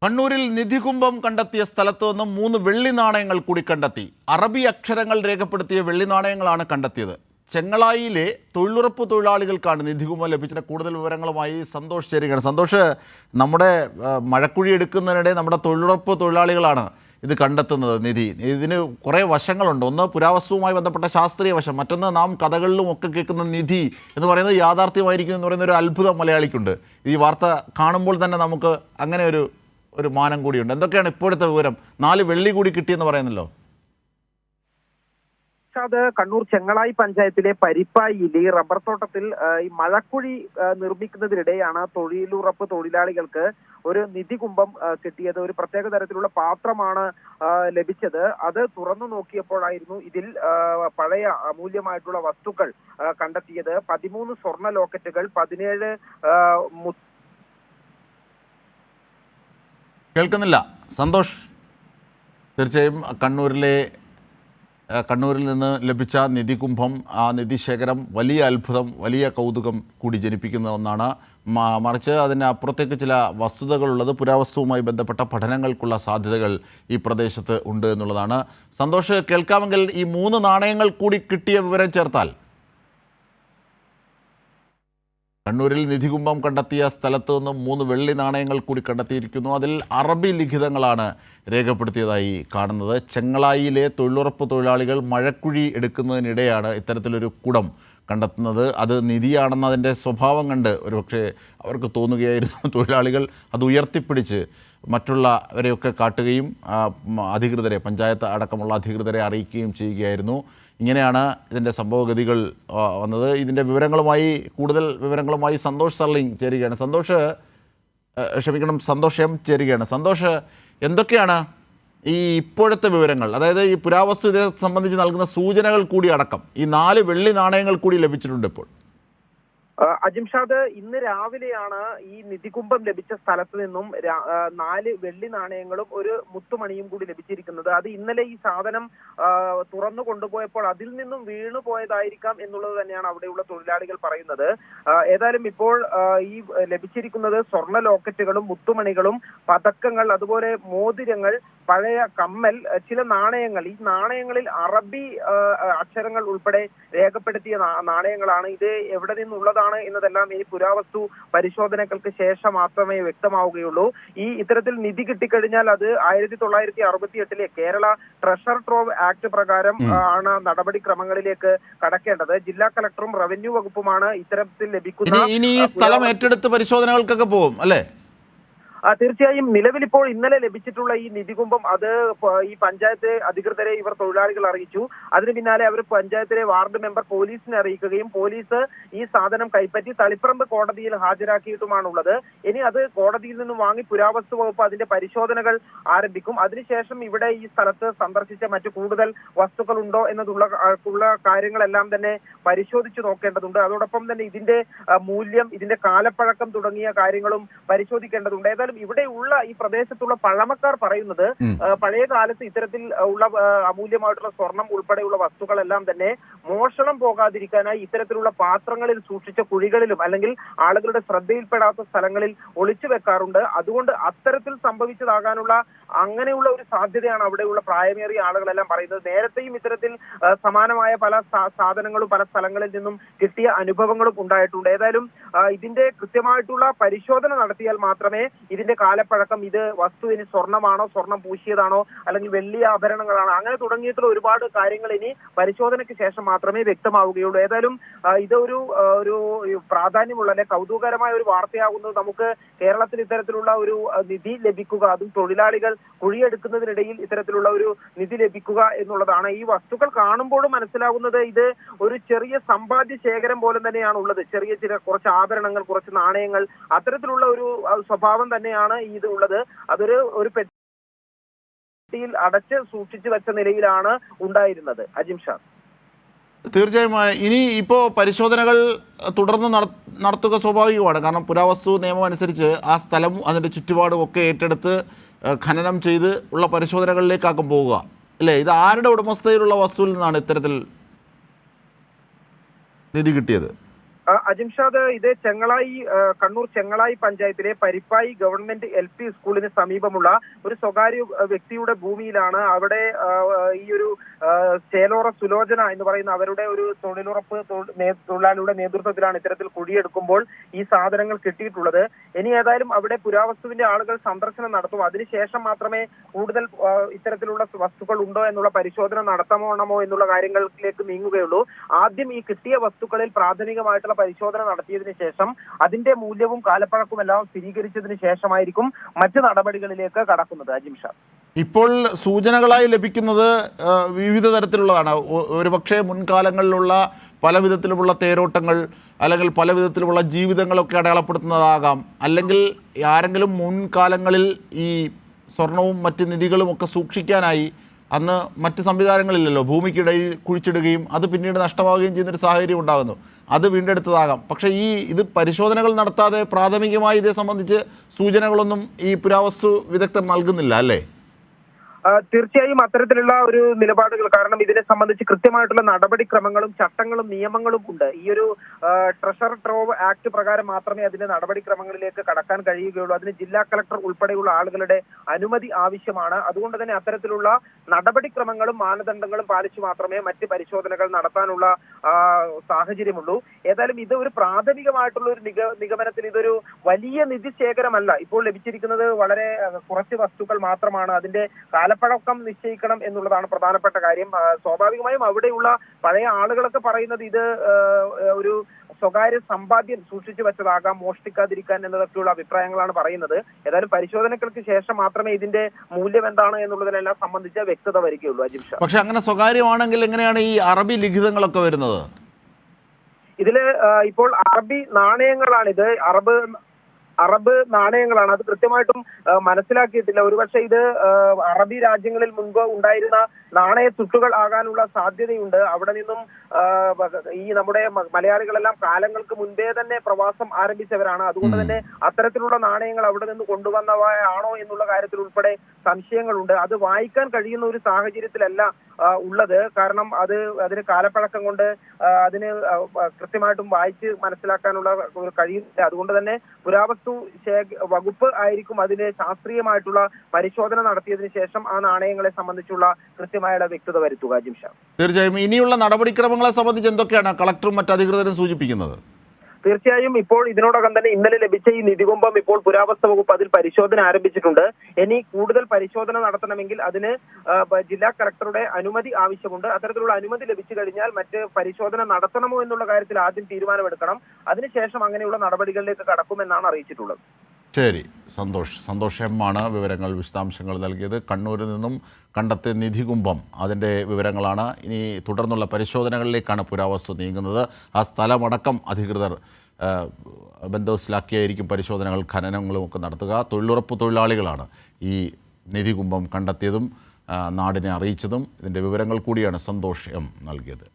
കണ്ണൂരിൽ നിധികുംഭം കണ്ടെത്തിയ സ്ഥലത്തു നിന്നും 3 വെള്ളി നാണയങ്ങൾ കൂടി കണ്ടെത്തി. അറബി അക്ഷരങ്ങൾ രേഖപ്പെടുത്തിയ വെള്ളി നാണയങ്ങളാണ് കണ്ടെത്തിയത്. ചെങ്ങളായിയിലെ തൊഴിലുറപ്പ് തൊഴിലാളികൾക്കാണ് നിധികുംഭം ലഭിച്ചത്. കൂടുതൽ വിവരങ്ങളുമായി സന്തോഷ് ചേരുകയാണ്. സന്തോഷ്, നമ്മുടെ മഴക്കുഴി എടുക്കുന്നതിനിടെ നമ്മുടെ തൊഴിലുറപ്പ് തൊഴിലാളികളാണ് ഇത് കണ്ടെത്തുന്നത്. നിധി, ഇതിന് കുറേ വശങ്ങളുണ്ട്. ഒന്ന് പുരാവസ്തുവുമായി ബന്ധപ്പെട്ട ശാസ്ത്രീയ വശം, മറ്റൊന്ന് നാം കഥകളിലും ഒക്കെ കേൾക്കുന്ന നിധി എന്ന് പറയുന്നത് യാഥാർത്ഥ്യമായിരിക്കും എന്ന് പറയുന്ന ഒരു അത്ഭുതം മലയാളിക്കുണ്ട്. ഈ വാർത്ത കാണുമ്പോൾ തന്നെ നമുക്ക് അങ്ങനെ ഒരു മാനം കൂടിയുണ്ട്. എന്തൊക്കെയാണ് ഇപ്പോഴത്തെ വിവരം? 4 വെള്ളി കൂടി കിട്ടിയെന്ന് പറയുന്നല്ലോ. അത് കണ്ണൂർ ചെങ്ങളായി പഞ്ചായത്തിലെ പരിപ്പായിയിലെ റബ്ബർ തോട്ടത്തിൽ ഈ മഴക്കുഴി നിർമ്മിക്കുന്നതിനിടെയാണ് തൊഴിലുറപ്പ് തൊഴിലാളികൾക്ക് ഒരു നിധികുംഭം കിട്ടിയത്. ഒരു പ്രത്യേക തരത്തിലുള്ള പാത്രമാണ് ലഭിച്ചത്. അത് തുറന്നു നോക്കിയപ്പോഴായിരുന്നു ഇതിൽ പഴയ അമൂല്യമായിട്ടുള്ള വസ്തുക്കൾ കണ്ടെത്തിയത്. 13 സ്വർണ്ണ ലോക്കറ്റുകൾ, 17 കേൾക്കുന്നില്ല സന്തോഷ്. തീർച്ചയായും കണ്ണൂരിൽ നിന്ന് ലഭിച്ച നിധികുംഭം, ആ നിധിശേഖരം വലിയ അത്ഭുതം, വലിയ കൗതുകം കൂടി ജനിപ്പിക്കുന്ന ഒന്നാണ്. മറിച്ച് അതിന് അപ്പുറത്തേക്ക് ചില വസ്തുതകളുള്ളത്. പുരാവസ്തുവുമായി ബന്ധപ്പെട്ട പഠനങ്ങൾക്കുള്ള സാധ്യതകൾ ഈ പ്രദേശത്ത് ഉണ്ട് എന്നുള്ളതാണ്. സന്തോഷ്, കേൾക്കാമെങ്കിൽ ഈ 3 നാണയങ്ങൾ കൂടി കിട്ടിയ വിവരം ചേർത്താൽ. കണ്ണൂരിൽ നിധികുംഭം കണ്ടെത്തിയ സ്ഥലത്ത് നിന്നും 3 വെള്ളി നാണയങ്ങൾ കൂടി കണ്ടെത്തിയിരിക്കുന്നു. അതിൽ അറബി ലിഖിതങ്ങളാണ് രേഖപ്പെടുത്തിയതായി കാണുന്നത്. ചെങ്ങളായിയിലെ തൊഴിലുറപ്പ് തൊഴിലാളികൾ മഴക്കുഴി എടുക്കുന്നതിനിടെയാണ് ഇത്തരത്തിലൊരു കുടം കണ്ടെത്തുന്നത്. അത് നിധിയാണെന്നതിൻ്റെ സ്വഭാവം കണ്ട് ഒരുപക്ഷെ അവർക്ക് തോന്നുകയായിരുന്നു. തൊഴിലാളികൾ അത് ഉയർത്തിപ്പിടിച്ച് മറ്റുള്ളവരെയൊക്കെ കാട്ടുകയും അധികൃതരെ, പഞ്ചായത്ത് അടക്കമുള്ള അധികൃതരെ അറിയിക്കുകയും ചെയ്യുകയായിരുന്നു. ഇങ്ങനെയാണ് ഇതിൻ്റെ സംഭവഗതികൾ വന്നത്. ഇതിൻ്റെ കൂടുതൽ വിവരങ്ങളുമായി സന്തോഷ് സർലിംഗ് ചേരുകയാണ്. സന്തോഷ് എം ചേരുകയാണ്. സന്തോഷ്, എന്തൊക്കെയാണ് ഈ ഇപ്പോഴത്തെ വിവരങ്ങൾ? അതായത് ഈ പുരാവസ്തു ഇതേ സംബന്ധിച്ച് നൽകുന്ന സൂചനകൾ കൂടി അടക്കം ഈ 4 വെള്ളി നാണയങ്ങൾ കൂടി ലഭിച്ചിട്ടുണ്ട് ഇപ്പോൾ. അജിംഷാദ്, ഇന്ന് രാവിലെയാണ് ഈ നിധികുംഭം ലഭിച്ച സ്ഥലത്ത് നിന്നും 4 വെള്ളി നാണയങ്ങളും ഒരു മുത്തുമണിയും കൂടി ലഭിച്ചിരിക്കുന്നത്. അത് ഇന്നലെ ഈ സാധനം തുറന്നു കൊണ്ടുപോയപ്പോൾ അതിൽ നിന്നും വീണു പോയതായിരിക്കാം എന്നുള്ളത് തന്നെയാണ് അവിടെയുള്ള തൊഴിലാളികൾ പറയുന്നത്. ഏതായാലും ഇപ്പോൾ ഈ ലഭിച്ചിരിക്കുന്നത് സ്വർണ്ണ ലോക്കറ്റുകളും മുത്തുമണികളും പതക്കങ്ങൾ, അതുപോലെ മോതിരങ്ങൾ, പഴയ കമ്മൽ, ചില നാണയങ്ങൾ. ഈ നാണയങ്ങളിൽ അറബി അക്ഷരങ്ങൾ ഉൾപ്പെടെ രേഖപ്പെടുത്തിയ നാണയങ്ങളാണ്. ഇത് എവിടെ നിന്നുള്ളതാണ് എന്നതെല്ലാം ഈ പുരാവസ്തു പരിശോധനകൾക്ക് ശേഷം മാത്രമേ വ്യക്തമാവുകയുള്ളൂ. ഇത്തരത്തിൽ നിധി കിട്ടിക്കഴിഞ്ഞാൽ അത് 1968 കേരള ട്രഷർ ട്രോവ് ആക്ട് പ്രകാരം ആണ് നടപടിക്രമങ്ങളിലേക്ക് കടക്കേണ്ടത്. ജില്ലാ കളക്ടറും റവന്യൂ വകുപ്പുമാണ് ഇത്തരത്തിൽ ലഭിക്കുന്ന ഇനി ഈ സ്ഥലം ഏറ്റെടുത്ത് പരിശോധനകൾക്കൊക്കെ പോകും അല്ലേ? തീർച്ചയായും. നിലവിൽ ഇപ്പോൾ ഇന്നലെ ലഭിച്ചിട്ടുള്ള ഈ നിധികുംഭം അത് ഈ പഞ്ചായത്ത് അധികൃതരെ ഇവർ തൊഴിലാളികൾ അറിയിച്ചു. അതിന് പിന്നാലെ അവർ പഞ്ചായത്തിലെ വാർഡ് മെമ്പർ പോലീസിനെ അറിയിക്കുകയും പോലീസ് ഈ സാധനം കൈപ്പറ്റി തളിപ്പറമ്പ് കോടതിയിൽ ഹാജരാക്കിയിട്ടുമാണുള്ളത്. ഇനി അത് കോടതിയിൽ നിന്നും വാങ്ങി പുരാവസ്തു വകുപ്പ് അതിന്റെ പരിശോധനകൾ ആരംഭിക്കും. അതിനുശേഷം ഇവിടെ ഈ സ്ഥലത്ത് സന്ദർശിച്ച മറ്റു കൂടുതൽ വസ്തുക്കൾ ഉണ്ടോ എന്നതുള്ള കാര്യങ്ങളെല്ലാം തന്നെ പരിശോധിച്ചു നോക്കേണ്ടതുണ്ട്. അതോടൊപ്പം തന്നെ ഇതിന്റെ മൂല്യം, ഇതിന്റെ കാലപ്പഴക്കം തുടങ്ങിയ കാര്യങ്ങളും പരിശോധിക്കേണ്ടതുണ്ട്. ഏതായാലും ഇവിടെയുള്ള ഈ പ്രദേശത്തുള്ള പഴമക്കാർ പറയുന്നത് പഴയ കാലത്ത് ഇത്തരത്തിൽ ഉള്ള അമൂല്യമായിട്ടുള്ള സ്വർണം ഉൾപ്പെടെയുള്ള വസ്തുക്കളെല്ലാം തന്നെ മോഷണം പോകാതിരിക്കാനായി ഇത്തരത്തിലുള്ള പാത്രങ്ങളിൽ സൂക്ഷിച്ച കുഴികളിലും അല്ലെങ്കിൽ ആളുകളുടെ ശ്രദ്ധയിൽപ്പെടാത്ത സ്ഥലങ്ങളിൽ ഒളിച്ചു വെക്കാറുണ്ട്. അതുകൊണ്ട് അത്തരത്തിൽ സംഭവിച്ചതാകാനുള്ള അങ്ങനെയുള്ള ഒരു സാധ്യതയാണ് അവിടെയുള്ള പ്രായമേറിയ ആളുകളെല്ലാം പറയുന്നത്. നേരത്തെയും ഇത്തരത്തിൽ സമാനമായ പല സാധനങ്ങളും പല സ്ഥലങ്ങളിൽ നിന്നും കിട്ടിയ അനുഭവങ്ങളും ഉണ്ടായിട്ടുണ്ട്. ഏതായാലും ഇതിന്റെ കൃത്യമായിട്ടുള്ള പരിശോധന നടത്തിയാൽ മാത്രമേ ഇതിന്റെ കാലപ്പഴക്കം, ഇത് വസ്തുവിന് സ്വർണ്ണമാണോ, സ്വർണം പൂശിയതാണോ, അല്ലെങ്കിൽ വെള്ളി ആഭരണങ്ങളാണോ, അങ്ങനെ തുടങ്ങിയിട്ടുള്ള ഒരുപാട് കാര്യങ്ങൾ ഇനി പരിശോധനയ്ക്ക് ശേഷം മാത്രമേ വ്യക്തമാവുകയുള്ളൂ. ഏതായാലും ഇതൊരു പ്രാധാന്യമുള്ള അല്ലെ കൗതുകകരമായ ഒരു വാർത്തയാകുന്നത് നമുക്ക് കേരളത്തിൽ ഇത്തരത്തിലുള്ള ഒരു നിധി ലഭിക്കുക, അതും തൊഴിലാളികൾ കുഴിയെടുക്കുന്നതിനിടയിൽ ഇത്തരത്തിലുള്ള ഒരു നിധി ലഭിക്കുക എന്നുള്ളതാണ്. ഈ വസ്തുക്കൾ കാണുമ്പോഴും മനസ്സിലാകുന്നത് ഇത് ഒരു ചെറിയ സമ്പാദ്യ ശേഖരം പോലെ തന്നെയാണ് ഉള്ളത്. കുറച്ച് ആഭരണങ്ങൾ, കുറച്ച് നാണയങ്ങൾ, അത്തരത്തിലുള്ള ഒരു സ്വഭാവം തന്നെയാണ് ഇത് ഉള്ളത്. ഒരു പെട്ടിയിൽ അടച്ച് സൂക്ഷിച്ചു വെച്ച നിലയിലാണ് ഉണ്ടായിരുന്നത്. അജിംഷാ, തീർച്ചയായും ഇനി ഇപ്പോൾ പരിശോധനകൾ തുടർന്ന് നടത്തുക സ്വാഭാവികമാണ്. കാരണം പുരാവസ്തു നിയമം അനുസരിച്ച് ആ സ്ഥലം അതിൻ്റെ ചുറ്റുപാടും ഒക്കെ ഏറ്റെടുത്ത് ഖനനം ചെയ്ത് ഉള്ള പരിശോധനകളിലേക്കാക്കും പോവുക അല്ലേ? ഇത് ആരുടെ ഉടമസ്ഥതയിലുള്ള വസ്തുവിൽ നിന്നാണ് ഇത്തരത്തിൽ നിധി കിട്ടിയത്? അജിംഷാദ്, ഇത് ചെങ്ങളായി കണ്ണൂർ ചെങ്ങളായി പഞ്ചായത്തിലെ പരിപ്പായി ഗവൺമെന്റ് LP സ്കൂളിന് സമീപമുള്ള ഒരു സ്വകാര്യ വ്യക്തിയുടെ ഭൂമിയിലാണ് അവിടെ ഈ ഒരു ചേലോറ സുലോചന എന്ന് പറയുന്ന അവരുടെ ഒരു തൊഴിലുറപ്പ് തൊഴിലാളിയുടെ നേതൃത്വത്തിലാണ് ഇത്തരത്തിൽ കുഴിയെടുക്കുമ്പോൾ ഈ സാധനങ്ങൾ കിട്ടിയിട്ടുള്ളത്. ഇനി ഏതായാലും അവിടെ പുരാവസ്തുവിന്റെ ആളുകൾ സന്ദർശനം നടത്തും. അതിനുശേഷം മാത്രമേ കൂടുതൽ ഇത്തരത്തിലുള്ള വസ്തുക്കൾ ഉണ്ടോ എന്നുള്ള പരിശോധന നടത്തണമോ എന്നുള്ള കാര്യങ്ങളിലേക്ക് നീങ്ങുകയുള്ളൂ. ആദ്യം ഈ കിട്ടിയ വസ്തുക്കളിൽ പ്രാഥമികമായിട്ടുള്ള പരിശോധന നടത്തിയതിനു ശേഷം അതിന്റെ മൂല്യവും കാലപ്പഴക്കവും എല്ലാം സ്ഥിരീകരിച്ചതിന് ശേഷമായിരിക്കും മറ്റ് നടപടികളിലേക്ക് കടക്കുന്നത്. അജിംഷാ, ഇപ്പോൾ സൂചനകളായി ലഭിക്കുന്നത് വിവിധ തരത്തിലുള്ളതാണ്. ഒരുപക്ഷെ മുൻകാലങ്ങളിലുള്ള പല വിധത്തിലുമുള്ള തേരോട്ടങ്ങൾ അല്ലെങ്കിൽ പല വിധത്തിലുമുള്ള ജീവിതങ്ങളൊക്കെ അടയാളപ്പെടുത്തുന്നതാകാം. അല്ലെങ്കിൽ ആരെങ്കിലും മുൻകാലങ്ങളിൽ ഈ സ്വർണവും മറ്റ് നിധികളും ഒക്കെ സൂക്ഷിക്കാനായി അന്ന് മറ്റ് സംവിധാനങ്ങളില്ലല്ലോ, ഭൂമിക്കിടയിൽ കുഴിച്ചിടുകയും അത് പിന്നീട് നഷ്ടമാവുകയും ചെയ്യുന്നൊരു സാഹചര്യം ഉണ്ടാകുന്നു. അത് വീണ്ടെടുത്തതാകാം. പക്ഷേ ഇത് പരിശോധനകൾ നടത്താതെ പ്രാഥമികമായി ഇതേ സംബന്ധിച്ച് സൂചനകളൊന്നും ഈ പുരാവസ്തു വിദഗ്ധർ നൽകുന്നില്ല അല്ലേ? തീർച്ചയായും അത്തരത്തിലുള്ള ഒരു നിലപാടുകൾ, കാരണം ഇതിനെ സംബന്ധിച്ച് കൃത്യമായിട്ടുള്ള നടപടിക്രമങ്ങളും ചട്ടങ്ങളും നിയമങ്ങളും ഉണ്ട്. ഈ ഒരു ട്രഷർ ട്രോവ് ആക്ട് പ്രകാരം മാത്രമേ അതിന്റെ നടപടിക്രമങ്ങളിലേക്ക് കടക്കാൻ കഴിയുകയുള്ളൂ. അതിന് ജില്ലാ കളക്ടർ ഉൾപ്പെടെയുള്ള ആളുകളുടെ അനുമതി ആവശ്യമാണ്. അതുകൊണ്ട് തന്നെ അത്തരത്തിലുള്ള നടപടിക്രമങ്ങളും മാനദണ്ഡങ്ങളും പാലിച്ചു മാത്രമേ മറ്റ് പരിശോധനകൾ നടത്താനുള്ള സാഹചര്യമുള്ളൂ. ഏതായാലും ഇത് ഒരു പ്രാഥമികമായിട്ടുള്ള ഒരു നിഗമനത്തിൽ ഇതൊരു വലിയ നിധി ശേഖരമല്ല. ഇപ്പോൾ ലഭിച്ചിരിക്കുന്നത് വളരെ കുറച്ച് വസ്തുക്കൾ മാത്രമാണ്. അതിന്റെ കാലപ്പഴക്കം നിശ്ചയിക്കണം എന്നുള്ളതാണ് പ്രധാനപ്പെട്ട കാര്യം. സ്വാഭാവികമായും അവിടെയുള്ള പഴയ ആളുകളൊക്കെ പറയുന്നത് ഇത് ഒരു സ്വകാര്യ സമ്പാദ്യം സൂക്ഷിച്ചു വെച്ചതാകാം, മോഷ്ടിക്കാതിരിക്കാൻ എന്നതൊക്കെയുള്ള അഭിപ്രായങ്ങളാണ് പറയുന്നത്. ഏതായാലും പരിശോധനകൾക്ക് ശേഷം മാത്രമേ ഇതിന്റെ മൂല്യം എന്താണ് എന്നുള്ളതിനെല്ലാം സംബന്ധിച്ച വ്യക്തത വരികയുള്ളൂ. അജിംഷാ, പക്ഷെ അങ്ങനെ സ്വകാര്യമാണെങ്കിൽ എങ്ങനെയാണ് ഈ അറബി ലിഖിതങ്ങളൊക്കെ വരുന്നത്? ഇതില് ഇപ്പോൾ അറബി നാണയങ്ങളാണിത്. അറബ് നാണയങ്ങളാണ്. അത് കൃത്യമായിട്ടും മനസ്സിലാക്കിയിട്ടില്ല. ഒരുപക്ഷെ ഇത് അറബി രാജ്യങ്ങളിൽ മുൻപ് ഉണ്ടായിരുന്ന നാണയത്തുട്ടുകൾ ആകാനുള്ള സാധ്യതയുണ്ട്. അവിടെ നിന്നും ഈ നമ്മുടെ മലയാളികളെല്ലാം കാലങ്ങൾക്ക് മുൻപേ തന്നെ പ്രവാസം ആരംഭിച്ചവരാണ്. അതുകൊണ്ട് തന്നെ അത്തരത്തിലുള്ള നാണയങ്ങൾ അവിടെ നിന്ന് കൊണ്ടുവന്നവയാണോ എന്നുള്ള കാര്യത്തിൽ ഉൾപ്പെടെ സംശയങ്ങളുണ്ട്. അത് വായിക്കാൻ കഴിയുന്ന ഒരു സാഹചര്യത്തിലല്ല ഉള്ളത്. കാരണം അതിന് കാലപ്പഴക്കം കൊണ്ട് അതിന് കൃത്യമായിട്ടും വായിച്ച് മനസ്സിലാക്കാനുള്ള ഒരു കഴിയില്ല. അതുകൊണ്ട് തന്നെ പുരാവസ്തു വകുപ്പ് ആയിരിക്കും അതിന് ശാസ്ത്രീയമായിട്ടുള്ള പരിശോധന നടത്തിയതിനു ശേഷം ആ നാണയങ്ങളെ സംബന്ധിച്ചുള്ള കൃത്യമായ വ്യക്തത വരുത്തുക. അജിംഷാ, തീർച്ചയായും ഇനിയുള്ള നടപടിക്രമങ്ങളെ സംബന്ധിച്ച് എന്തൊക്കെയാണ് കളക്ടറും മറ്റ് അധികൃതരും സൂചിപ്പിക്കുന്നത്? തീർച്ചയായും ഇപ്പോൾ ഇതിനോടകം തന്നെ ഇന്നലെ ലഭിച്ച ഈ നിധികുംഭം ഇപ്പോൾ പുരാവസ്തു വകുപ്പ് അതിൽ പരിശോധന ആരംഭിച്ചിട്ടുണ്ട്. ഇനി കൂടുതൽ പരിശോധന നടത്തണമെങ്കിൽ അതിന് ജില്ലാ കളക്ടറുടെ അനുമതി ആവശ്യമുണ്ട്. അത്തരത്തിലുള്ള അനുമതി ലഭിച്ചു കഴിഞ്ഞാൽ മറ്റ് പരിശോധന നടത്തണമോ എന്നുള്ള കാര്യത്തിൽ ആദ്യം തീരുമാനമെടുക്കണം. അതിനുശേഷം അങ്ങനെയുള്ള നടപടികളിലേക്ക് കടക്കുമെന്നാണ് അറിയിച്ചിട്ടുള്ളത്. ശരി, സന്തോഷ് എം ആണ് വിവരങ്ങൾ വിശദാംശങ്ങൾ നൽകിയത്. കണ്ണൂരിൽ നിന്നും കണ്ടെത്തിയ നിധികുംഭം അതിൻ്റെ വിവരങ്ങളാണ്. ഇനി തുടർന്നുള്ള പരിശോധനകളിലേക്കാണ് പുരാവസ്തു നീങ്ങുന്നത്. ആ സ്ഥലമടക്കം അധികൃതർ ബന്ദോബസ്തിലാക്കിയായിരിക്കും പരിശോധനകൾ ഖനനങ്ങളും ഒക്കെ നടത്തുക. തൊഴിലുറപ്പ് തൊഴിലാളികളാണ് ഈ നിധികുംഭം കണ്ടെത്തിയതും നാടിനെ അറിയിച്ചതും. ഇതിൻ്റെ വിവരങ്ങൾ കൂടിയാണ് സന്തോഷ് എം നൽകിയത്.